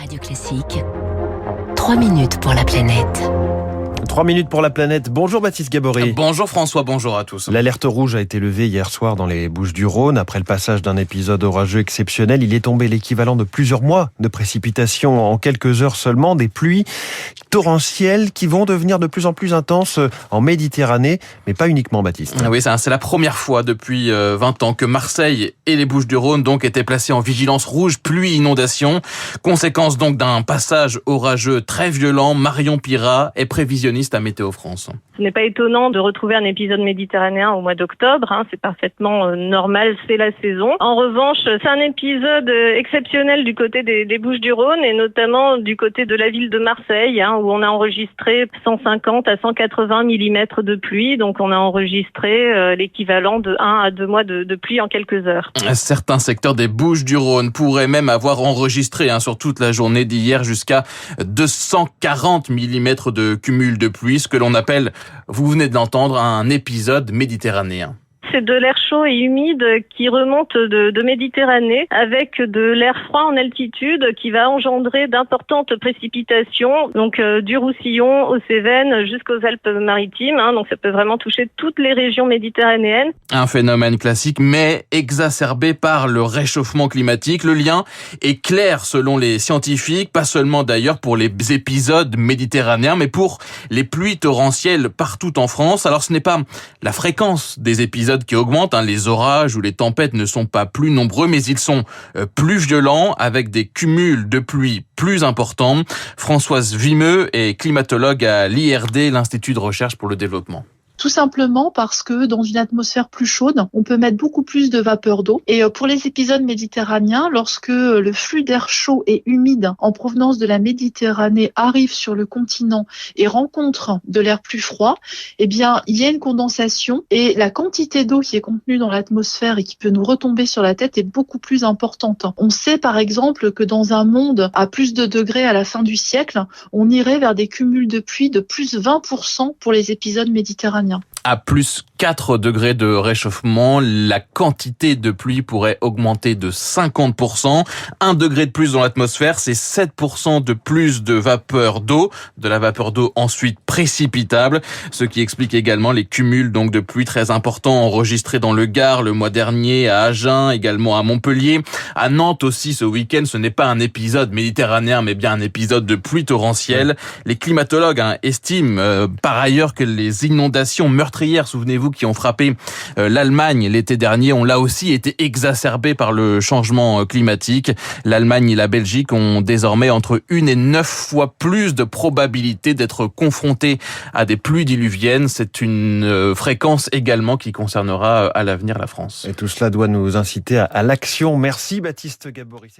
Radio Classique, 3 minutes pour la planète. 3 minutes pour la planète. Bonjour Baptiste Gabory. Bonjour François, bonjour à tous. L'alerte rouge a été levée hier soir dans les Bouches-du-Rhône. Après le passage d'un épisode orageux exceptionnel, il est tombé l'équivalent de plusieurs mois de précipitations en quelques heures seulement. Des pluies torrentielles qui vont devenir de plus en plus intenses en Méditerranée, mais pas uniquement, Baptiste. Oui, c'est la première fois depuis 20 ans que Marseille et les Bouches-du-Rhône donc étaient placés en vigilance rouge pluie-inondation. Conséquence donc d'un passage orageux très violent. Marion Pirat est prévisionniste à Météo France. Ce n'est pas étonnant de retrouver un épisode méditerranéen au mois d'octobre, c'est parfaitement normal, c'est la saison. En revanche, c'est un épisode exceptionnel du côté des Bouches-du-Rhône et notamment du côté de la ville de Marseille, où on a enregistré 150 à 180 mm de pluie, donc on a enregistré l'équivalent de 1 à 2 mois de pluie en quelques heures. Certains secteurs des Bouches-du-Rhône pourraient même avoir enregistré sur toute la journée d'hier jusqu'à 240 mm de cumul de pluie, ce que l'on appelle, vous venez de l'entendre, un épisode méditerranéen. C'est de l'air chaud et humide qui remonte de Méditerranée avec de l'air froid en altitude qui va engendrer d'importantes précipitations, donc du Roussillon aux Cévennes jusqu'aux Alpes-Maritimes, donc ça peut vraiment toucher toutes les régions méditerranéennes. Un phénomène classique mais exacerbé par le réchauffement climatique. Le lien est clair selon les scientifiques, pas seulement d'ailleurs pour les épisodes méditerranéens mais pour les pluies torrentielles partout en France. Alors ce n'est pas la fréquence des épisodes qui augmentent, les orages ou les tempêtes ne sont pas plus nombreux, mais ils sont plus violents avec des cumuls de pluie plus importants. Françoise Vimeux est climatologue à l'IRD, l'Institut de recherche pour le développement. Tout simplement parce que dans une atmosphère plus chaude, on peut mettre beaucoup plus de vapeur d'eau. Et pour les épisodes méditerranéens, lorsque le flux d'air chaud et humide en provenance de la Méditerranée arrive sur le continent et rencontre de l'air plus froid, il y a une condensation et la quantité d'eau qui est contenue dans l'atmosphère et qui peut nous retomber sur la tête est beaucoup plus importante. On sait par exemple que dans un monde à plus de degrés à la fin du siècle, on irait vers des cumuls de pluie de plus 20% pour les épisodes méditerranéens. À plus 4 degrés de réchauffement, la quantité de pluie pourrait augmenter de 50%. 1 degré de plus dans l'atmosphère, c'est 7% de plus de vapeur d'eau. De la vapeur d'eau ensuite précipitable, ce qui explique également les cumuls donc de pluie très importants enregistrés dans le Gard le mois dernier, à Agen, également à Montpellier. À Nantes aussi ce week-end, ce n'est pas un épisode méditerranéen, mais bien un épisode de pluie torrentielle. Les climatologues estiment par ailleurs que les inondations meurtrières, souvenez-vous, qui ont frappé l'Allemagne l'été dernier, ont là aussi été exacerbées par le changement climatique. L'Allemagne et la Belgique ont désormais entre 1 et 9 fois plus de probabilité d'être confrontées à des pluies diluviennes. C'est une fréquence également qui concernera à l'avenir la France. Et tout cela doit nous inciter à l'action. Merci Baptiste Gabory.